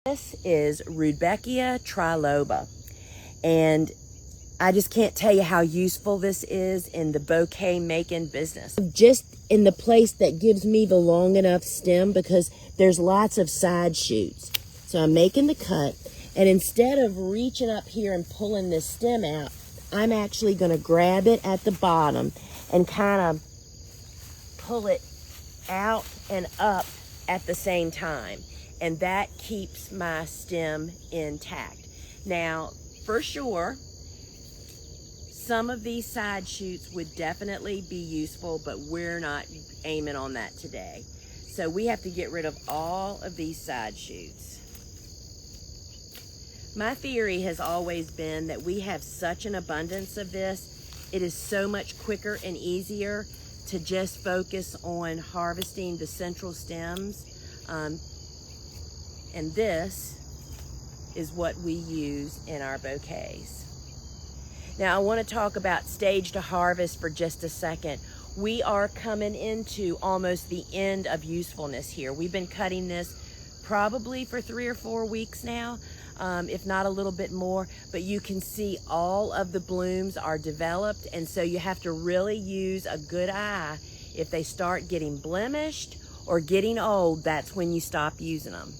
This is Rudbeckia Triloba, and I just can't tell you how useful this is in the bouquet making business. Just in the place that gives me the long enough stem, because there's lots of side shoots. So I'm making the cut, and instead of reaching up here and pulling this stem out, I'm actually going to grab it at the bottom and kind of pull it out and up at the same time. And that keeps my stem intact. Now, for sure, some of these side shoots would definitely be useful, but we're not aiming on that today. So we have to get rid of all of these side shoots. My theory has always been that we have such an abundance of this, it is so much quicker and easier to just focus on harvesting the central stems. And this is what we use in our bouquets. Now I want to talk about stage to harvest for just a second. We are coming into almost the end of usefulness here. We've been cutting this probably for 3 or 4 weeks now, if not a little bit more, but you can see all of the blooms are developed, and so you have to really use a good eye. If they start getting blemished or getting old, that's when you stop using them.